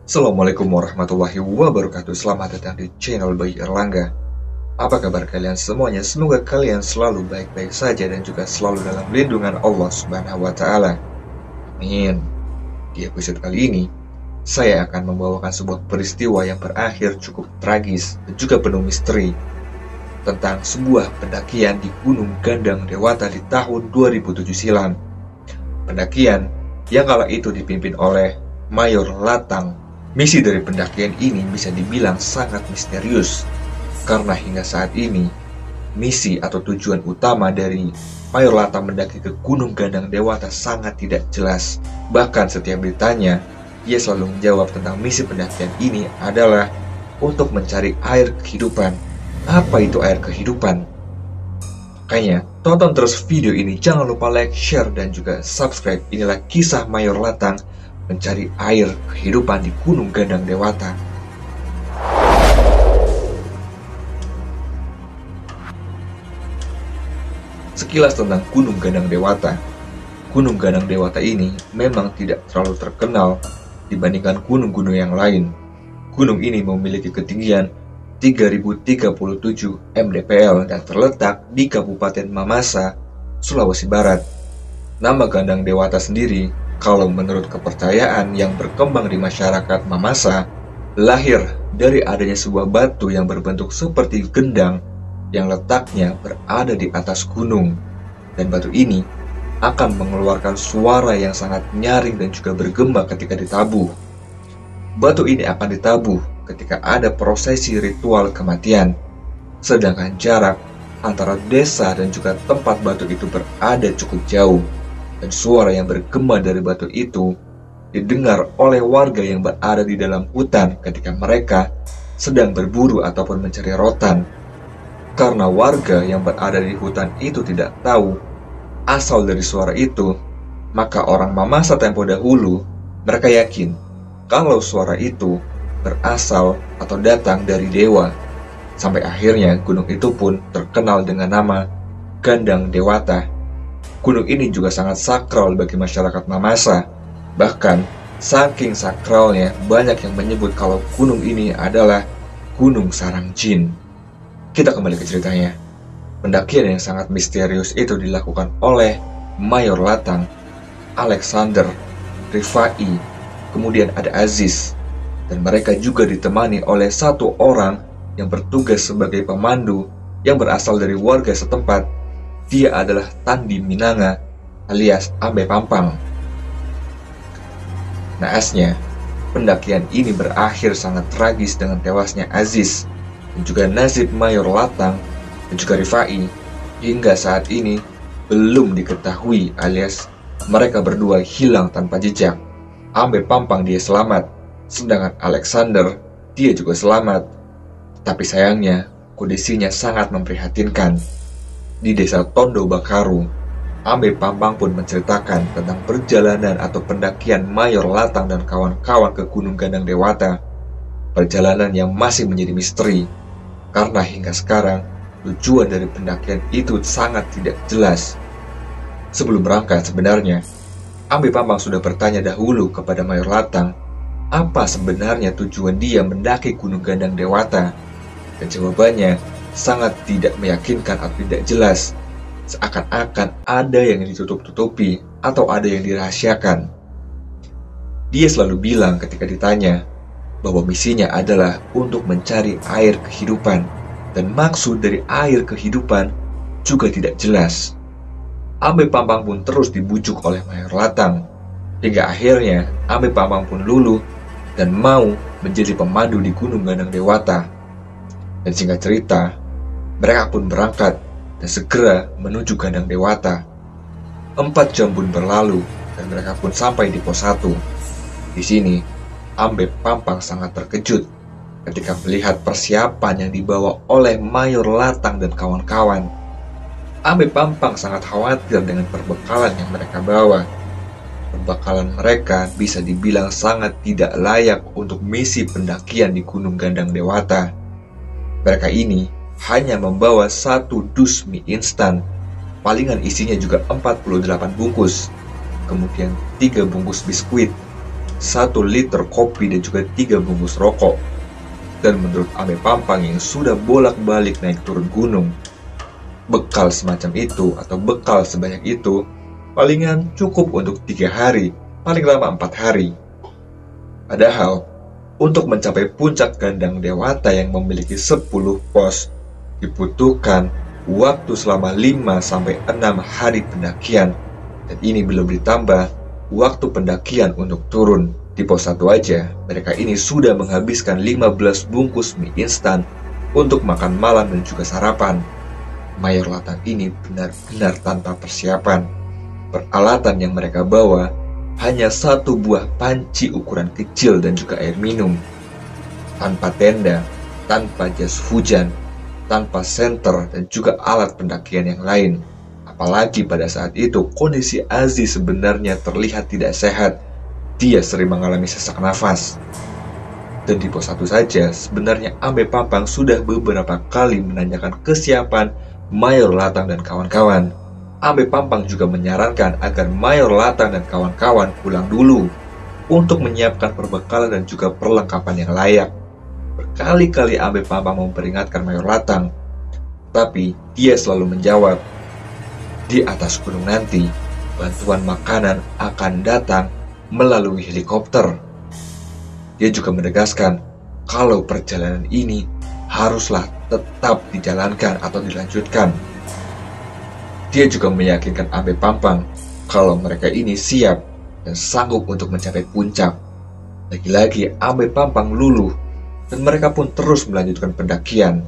Assalamualaikum warahmatullahi wabarakatuh. Selamat datang di channel Bayi Erlangga. Apa kabar kalian semuanya? Semoga kalian selalu baik-baik saja dan juga selalu dalam lindungan Allah Subhanahu wa Ta'ala. Amin. Di episode kali ini, saya akan membawakan sebuah peristiwa yang berakhir cukup tragis dan juga penuh misteri tentang sebuah pendakian di Gunung Gandang Dewata di tahun 2007 silam. Pendakian yang kala itu dipimpin oleh Mayor Latang. Misi dari pendakian ini bisa dibilang sangat misterius, karena hingga saat ini, misi atau tujuan utama dari Mayor Latang mendaki ke Gunung Gandang Dewata sangat tidak jelas. Bahkan setiap ditanya, ia selalu menjawab tentang misi pendakian ini adalah untuk mencari air kehidupan. Apa itu air kehidupan? Makanya, tonton terus video ini, jangan lupa like, share, dan juga subscribe. Inilah kisah Mayor Latang mencari air kehidupan di Gunung Gandang Dewata. Sekilas tentang Gunung Gandang Dewata. Gunung Gandang Dewata ini memang tidak terlalu terkenal dibandingkan gunung-gunung yang lain. Gunung ini memiliki ketinggian 3037 mdpl dan terletak di Kabupaten Mamasa, Sulawesi Barat. Nama Gandang Dewata sendiri, kalau menurut kepercayaan yang berkembang di masyarakat Mamasa, lahir dari adanya sebuah batu yang berbentuk seperti gendang yang letaknya berada di atas gunung. Dan batu ini akan mengeluarkan suara yang sangat nyaring dan juga bergema ketika ditabuh. Batu ini akan ditabuh ketika ada prosesi ritual kematian. Sedangkan jarak antara desa dan juga tempat batu itu berada cukup jauh. Dan suara yang bergema dari batu itu didengar oleh warga yang berada di dalam hutan ketika mereka sedang berburu ataupun mencari rotan. Karena warga yang berada di hutan itu tidak tahu asal dari suara itu, maka orang Mamasa tempo dahulu mereka yakin kalau suara itu berasal atau datang dari dewa. Sampai akhirnya gunung itu pun terkenal dengan nama Gandang Dewata. Gunung ini juga sangat sakral bagi masyarakat Mamasa. Bahkan, saking sakralnya, banyak yang menyebut kalau gunung ini adalah Gunung Sarang Jin. Kita kembali ke ceritanya. Pendakian yang sangat misterius itu dilakukan oleh Mayor Latang, Alexander, Rifai, kemudian ada Aziz. Dan mereka juga ditemani oleh satu orang yang bertugas sebagai pemandu yang berasal dari warga setempat. Dia adalah Tandi Minanga alias Ambe Pampang. Naasnya, pendakian ini berakhir sangat tragis dengan tewasnya Aziz dan juga nasib Mayor Latang dan juga Rifai hingga saat ini belum diketahui, alias mereka berdua hilang tanpa jejak. Ambe Pampang dia selamat, sedangkan Alexander dia juga selamat. Tapi sayangnya kondisinya sangat memprihatinkan. Di desa Tondo Bakaru, Ambe Pampang pun menceritakan tentang perjalanan atau pendakian Mayor Latang dan kawan-kawan ke Gunung Gandang Dewata. Perjalanan yang masih menjadi misteri, karena hingga sekarang tujuan dari pendakian itu sangat tidak jelas. Sebelum berangkat sebenarnya, Ambe Pampang sudah bertanya dahulu kepada Mayor Latang apa sebenarnya tujuan dia mendaki Gunung Gandang Dewata. Dan jawabannya sangat tidak meyakinkan atau tidak jelas, seakan-akan ada yang ditutup-tutupi atau ada yang dirahasiakan. Dia selalu bilang ketika ditanya bahwa misinya adalah untuk mencari air kehidupan, dan maksud dari air kehidupan juga tidak jelas. Ambe Pampang pun terus dibujuk oleh Mayor Latang, hingga akhirnya Ambe Pampang pun luluh dan mau menjadi pemandu di Gunung Gandang Dewata. Dan singkat cerita, mereka pun berangkat dan segera menuju Gandang Dewata. 4 jam pun berlalu dan mereka pun sampai di pos 1. Di sini, Ambe Pampang sangat terkejut ketika melihat persiapan yang dibawa oleh Mayor Latang dan kawan-kawan. Ambe Pampang sangat khawatir dengan perbekalan yang mereka bawa. Perbekalan mereka bisa dibilang sangat tidak layak untuk misi pendakian di Gunung Gandang Dewata. Mereka ini hanya membawa 1 dus mie instan, palingan isinya juga 48 bungkus, kemudian 3 bungkus biskuit, 1 liter kopi dan juga 3 bungkus rokok. Dan menurut Ambe Pampang yang sudah bolak-balik naik turun gunung, bekal semacam itu atau bekal sebanyak itu palingan cukup untuk 3 hari, paling lama 4 hari. Padahal, untuk mencapai puncak Gandang Dewata yang memiliki 10 pos, dibutuhkan waktu selama 5-6 hari pendakian. Dan ini belum ditambah waktu pendakian untuk turun. Di pos 1 aja, mereka ini sudah menghabiskan 15 bungkus mie instan untuk makan malam dan juga sarapan. Mayor Latang ini benar-benar tanpa persiapan. Peralatan yang mereka bawa hanya 1 buah panci ukuran kecil dan juga air minum. Tanpa tenda, tanpa jas hujan, tanpa senter dan juga alat pendakian yang lain. Apalagi pada saat itu kondisi Aziz sebenarnya terlihat tidak sehat. Dia sering mengalami sesak nafas. Dan di pos 1 saja, sebenarnya Ambe Pampang sudah beberapa kali menanyakan kesiapan Mayor Latang dan kawan-kawan. Ambe Pampang juga menyarankan agar Mayor Latang dan kawan-kawan pulang dulu untuk menyiapkan perbekalan dan juga perlengkapan yang layak. Berkali-kali Ambe Pampang memperingatkan Mayor Latang, tapi dia selalu menjawab, di atas gunung nanti, bantuan makanan akan datang melalui helikopter. Dia juga menegaskan kalau perjalanan ini haruslah tetap dijalankan atau dilanjutkan. Dia juga meyakinkan Ambe Pampang kalau mereka ini siap dan sanggup untuk mencapai puncak. Lagi-lagi Ambe Pampang luluh dan mereka pun terus melanjutkan pendakian.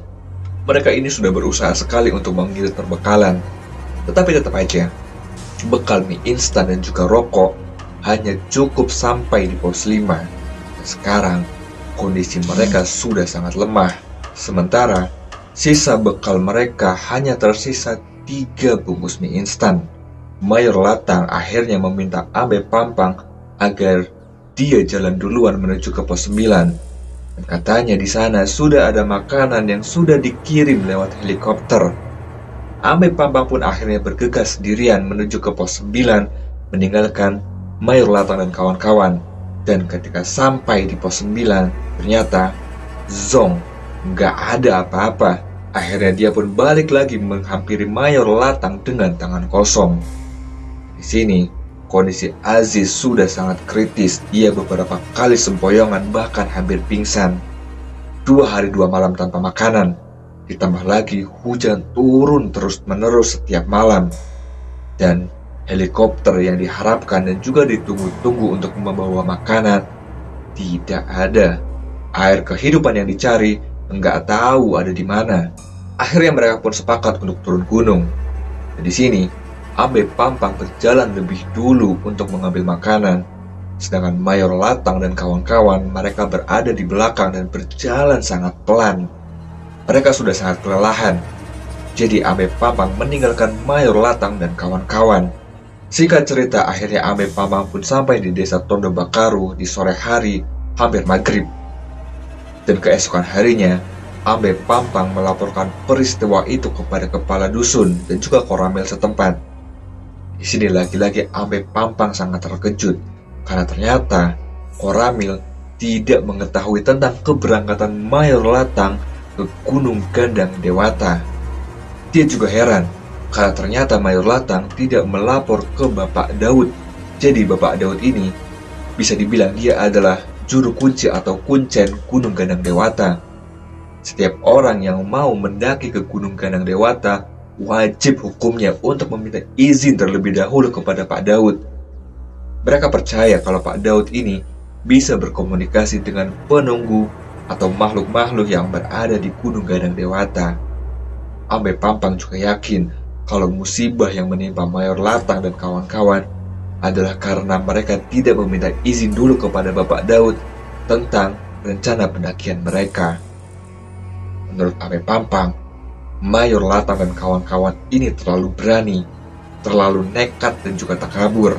Mereka ini sudah berusaha sekali untuk mengirit perbekalan, tetapi tetap aja bekal mie instan dan juga rokok hanya cukup sampai di pos 5. Dan sekarang kondisi mereka sudah sangat lemah. Sementara sisa bekal mereka hanya tersisa 3 bungkus mie instan. Mayor Latang akhirnya meminta Ambe Pampang agar dia jalan duluan menuju ke pos 9. Dan katanya di sana sudah ada makanan yang sudah dikirim lewat helikopter. Ambe Pampang pun akhirnya bergegas sendirian menuju ke pos 9, meninggalkan Mayor Latang dan kawan-kawan. Dan ketika sampai di pos 9, ternyata Zong nggak ada apa-apa. Akhirnya dia pun balik lagi menghampiri Mayor Latang dengan tangan kosong. Di sini, kondisi Aziz sudah sangat kritis. Ia beberapa kali sempoyongan bahkan hampir pingsan. 2 hari 2 malam tanpa makanan. Ditambah lagi hujan turun terus-menerus setiap malam. Dan helikopter yang diharapkan dan juga ditunggu-tunggu untuk membawa makanan tidak ada. Air kehidupan yang dicari nggak tahu ada di mana. Akhirnya mereka pun sepakat untuk turun gunung. Dan di sini, Ambe Pampang berjalan lebih dulu untuk mengambil makanan. Sedangkan Mayor Latang dan kawan-kawan mereka berada di belakang dan berjalan sangat pelan. Mereka sudah sangat kelelahan. Jadi Ambe Pampang meninggalkan Mayor Latang dan kawan-kawan. Singkat cerita, akhirnya Ambe Pampang pun sampai di desa Tondo Bakaru di sore hari, hampir maghrib. Dan keesokan harinya, Ambe Pampang melaporkan peristiwa itu kepada kepala dusun dan juga koramil setempat. Di sini lagi-lagi Ambe Pampang sangat terkejut karena ternyata koramil tidak mengetahui tentang keberangkatan Mayor Latang ke Gunung Gandang Dewata. Dia juga heran karena ternyata Mayor Latang tidak melapor ke Bapak Daud. Jadi Bapak Daud ini bisa dibilang dia adalah juru kunci atau kuncen Gunung Gandang Dewata. Setiap orang yang mau mendaki ke Gunung Gandang Dewata wajib hukumnya untuk meminta izin terlebih dahulu kepada Pak Daud. Mereka percaya kalau Pak Daud ini bisa berkomunikasi dengan penunggu atau makhluk-makhluk yang berada di Gunung Gandang Dewata. Ambe Pampang juga yakin kalau musibah yang menimpa Mayor Latang dan kawan-kawan adalah karena mereka tidak meminta izin dulu kepada Bapak Daud tentang rencana pendakian mereka. Menurut Ambe Pampang, Mayor Latang dan kawan-kawan ini terlalu berani, terlalu nekat dan juga takabur.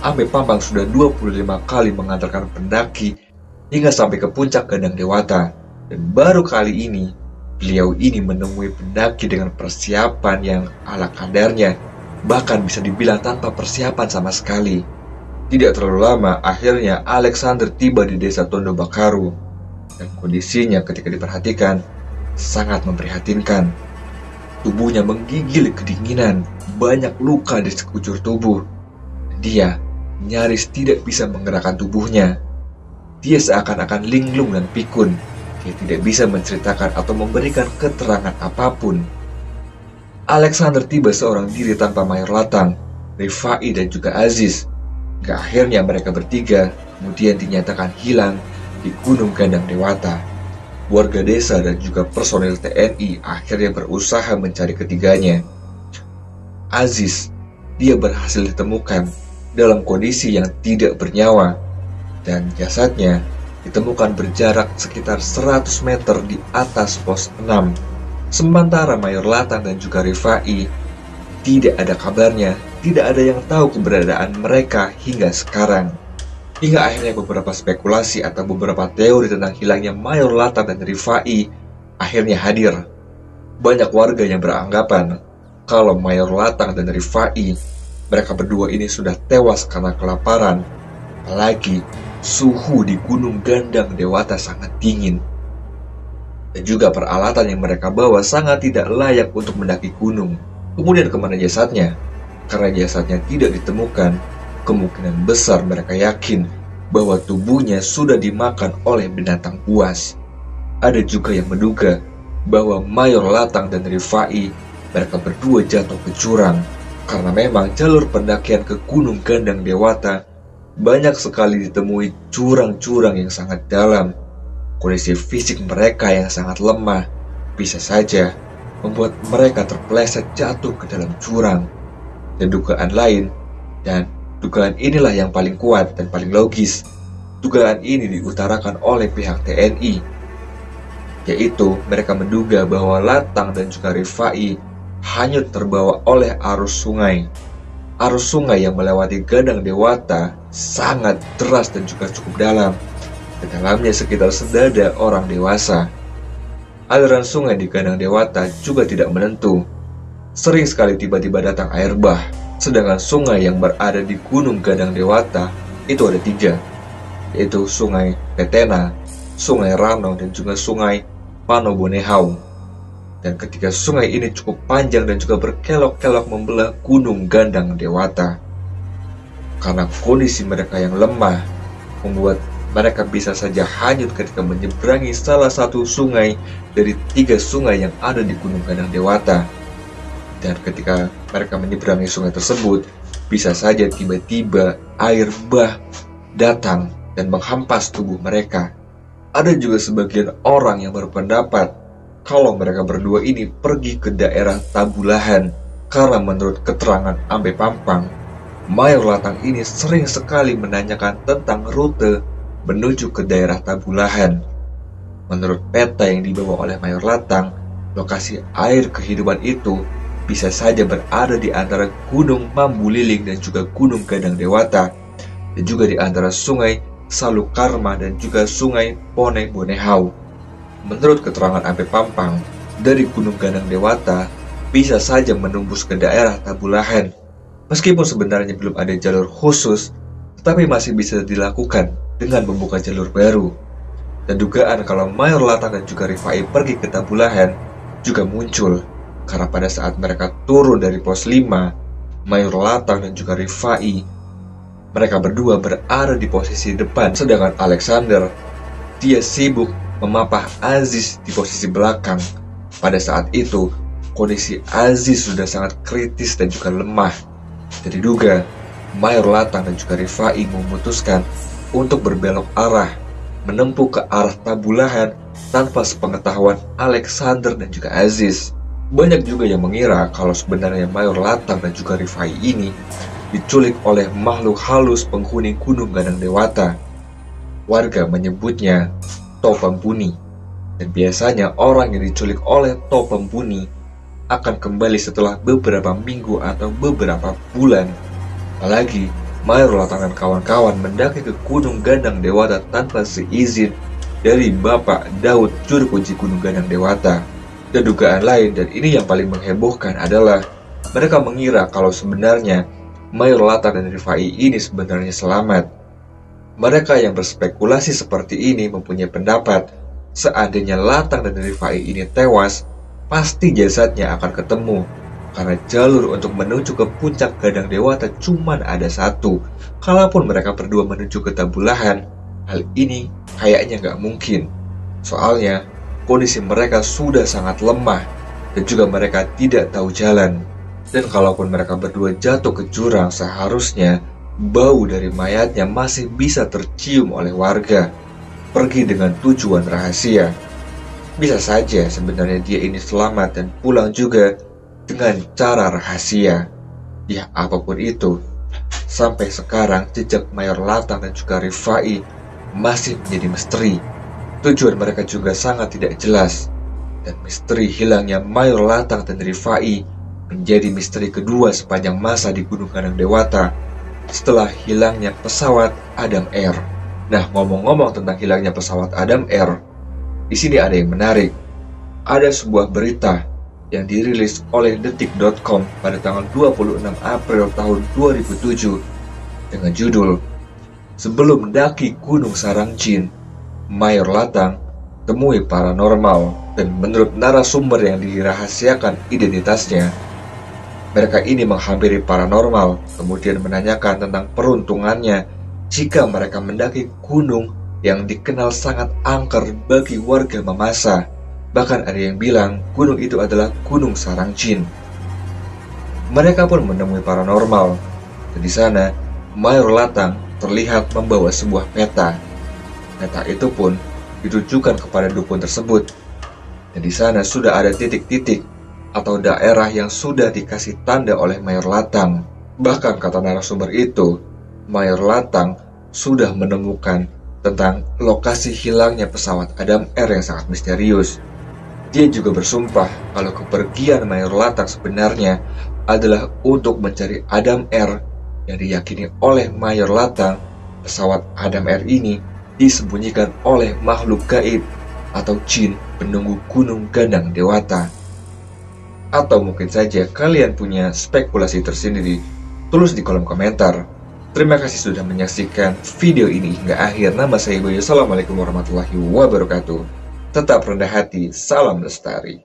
Ambe Pampang sudah 25 kali mengantarkan pendaki hingga sampai ke puncak Gandang Dewata, dan baru kali ini beliau ini menemui pendaki dengan persiapan yang ala kadarnya, bahkan bisa dibilang tanpa persiapan sama sekali. Tidak terlalu lama, akhirnya Alexander tiba di desa Tondo Bakaru. Dan kondisinya ketika diperhatikan sangat memprihatinkan. Tubuhnya menggigil kedinginan, banyak luka di sekujur tubuh. Dia nyaris tidak bisa menggerakkan tubuhnya. Dia seakan-akan linglung dan pikun. Dia tidak bisa menceritakan atau memberikan keterangan apapun. Alexander tiba seorang diri tanpa Mayor Latang, Rifai dan juga Aziz. Hingga akhirnya mereka bertiga kemudian dinyatakan hilang di Gunung Gandang Dewata. Warga desa dan juga personil TNI akhirnya berusaha mencari ketiganya. Aziz, dia berhasil ditemukan dalam kondisi yang tidak bernyawa, dan jasadnya ditemukan berjarak sekitar 100 meter di atas pos 6. Sementara Mayor Latang dan juga Rifai tidak ada kabarnya, tidak ada yang tahu keberadaan mereka hingga sekarang. Hingga akhirnya beberapa spekulasi atau beberapa teori tentang hilangnya Mayor Latang dan Rifai akhirnya hadir. Banyak warga yang beranggapan kalau Mayor Latang dan Rifai, mereka berdua ini sudah tewas karena kelaparan. Apalagi suhu di Gunung Gandang Dewata sangat dingin. Dan juga peralatan yang mereka bawa sangat tidak layak untuk mendaki gunung. Kemudian kemana jasadnya? Karena jasadnya tidak ditemukan, kemungkinan besar mereka yakin bahwa tubuhnya sudah dimakan oleh binatang buas. Ada juga yang menduga bahwa Mayor Latang dan Rifai, mereka berdua jatuh ke jurang. Karena memang jalur pendakian ke Gunung Gandang Dewata banyak sekali ditemui jurang-jurang yang sangat dalam. Kondisi fisik mereka yang sangat lemah bisa saja membuat mereka terpeleset jatuh ke dalam jurang. Dan dugaan inilah yang paling kuat dan paling logis. Dugaan ini diutarakan oleh pihak TNI, yaitu mereka menduga bahwa Latang dan juga Rifai hanyut terbawa oleh arus sungai. Arus sungai yang melewati Gandang Dewata sangat deras dan juga cukup dalam. Di dalamnya sekitar sedada orang dewasa. Aliran sungai di Gandang Dewata juga tidak menentu. Sering sekali tiba-tiba datang air bah. Sedangkan sungai yang berada di Gunung Gandang Dewata itu ada 3, yaitu Sungai Petena, Sungai Rano, dan juga Sungai Panobonehau. Dan ketika sungai ini cukup panjang dan juga berkelok-kelok membelah Gunung Gandang Dewata. Karena kondisi mereka yang lemah membuat mereka bisa saja hanyut ketika menyeberangi salah satu sungai dari 3 sungai yang ada di Gunung Gandang Dewata. Dan ketika mereka menyeberangi sungai tersebut, bisa saja tiba-tiba air bah datang dan menghampas tubuh mereka. Ada juga sebagian orang yang berpendapat kalau mereka berdua ini pergi ke daerah Tabulahan, karena menurut keterangan Ambe Pampang, Mayor Latang ini sering sekali menanyakan tentang rute menuju ke daerah Tabulahan. Menurut peta yang dibawa oleh Mayor Latang, lokasi air kehidupan itu bisa saja berada di antara Gunung Mambuliling dan juga Gunung Gandang Dewata, dan juga di antara Sungai Salukarma dan juga Sungai Pone Bonehau. Menurut keterangan Ambe Pampang, dari Gunung Gandang Dewata bisa saja menembus ke daerah Tabulahan. Meskipun sebenarnya belum ada jalur khusus, tetapi masih bisa dilakukan dengan membuka jalur baru. Dan dugaan kalau Mayor Latang dan juga Rifai pergi ke Tabulahan juga muncul, karena pada saat mereka turun dari pos 5, Mayor Latang dan juga Rifai, mereka berdua berada di posisi depan, sedangkan Alexander, dia sibuk memapah Aziz di posisi belakang. Pada saat itu, kondisi Aziz sudah sangat kritis dan juga lemah. Jadi diduga Mayor Latang dan juga Rifai memutuskan untuk berbelok arah, menempuh ke arah Tabulahan tanpa sepengetahuan Alexander dan juga Aziz. Banyak juga yang mengira kalau sebenarnya Mayor Latang dan juga Rifai ini diculik oleh makhluk halus penghuni Gunung Gandang Dewata. Warga menyebutnya Topambuni, dan biasanya orang yang diculik oleh Topambuni akan kembali setelah beberapa minggu atau beberapa bulan. Apalagi Mayor Latang dan kawan-kawan mendaki ke Gunung Gandang Dewata tanpa seizin dari Bapak Daud, juru kunci Gunung Gandang Dewata. Dan dugaan lain, dan ini yang paling menghebohkan, adalah mereka mengira kalau sebenarnya Mayor Latang dan Rifai ini sebenarnya selamat. Mereka yang berspekulasi seperti ini mempunyai pendapat, seandainya Latang dan Rifai ini tewas, pasti jasadnya akan ketemu, karena jalur untuk menuju ke puncak Gadang Dewata cuma ada satu. Kalaupun mereka berdua menuju ke Tabulahan, hal ini kayaknya nggak mungkin. Soalnya, kondisi mereka sudah sangat lemah, dan juga mereka tidak tahu jalan. Dan kalaupun mereka berdua jatuh ke jurang, seharusnya bau dari mayatnya masih bisa tercium oleh warga. Pergi dengan tujuan rahasia. Bisa saja sebenarnya dia ini selamat dan pulang juga dengan cara rahasia. Ya apapun itu, sampai sekarang jejak Mayor Latang dan juga Rifai masih menjadi misteri. Tujuan mereka juga sangat tidak jelas. Dan misteri hilangnya Mayor Latang dan Rifai menjadi misteri kedua sepanjang masa di Gunung Gadang Dewata setelah hilangnya pesawat Adam Air. Nah, ngomong-ngomong tentang hilangnya pesawat Adam Air, di sini ada yang menarik. Ada sebuah berita yang dirilis oleh detik.com pada tanggal 26 April tahun 2007 dengan judul "Sebelum mendaki Gunung Sarangjin, Mayor Latang temui paranormal." Dan menurut narasumber yang dirahasiakan identitasnya, mereka ini menghampiri paranormal, kemudian menanyakan tentang peruntungannya jika mereka mendaki gunung yang dikenal sangat angker bagi warga Mamasa. Bahkan ada yang bilang gunung itu adalah Gunung Sarangjin. Mereka pun menemui paranormal, dan di sana Mayor Latang terlihat membawa sebuah peta. Peta itu pun ditujukan kepada dukun tersebut, dan di sana sudah ada titik-titik atau daerah yang sudah dikasih tanda oleh Mayor Latang. Bahkan kata narasumber itu, Mayor Latang sudah menemukan tentang lokasi hilangnya pesawat Adam Air yang sangat misterius. Dia juga bersumpah kalau kepergian Mayor Latang sebenarnya adalah untuk mencari Adam Air yang diyakini oleh Mayor Latang pesawat Adam Air ini disembunyikan oleh makhluk gaib atau jin penunggu Gunung Gadang Dewata. Atau mungkin saja kalian punya spekulasi tersendiri, tulis di kolom komentar. Terima kasih sudah menyaksikan video ini hingga akhir. Nama saya Boyo. Assalamualaikum warahmatullahi wabarakatuh. Tetap rendah hati, salam lestari.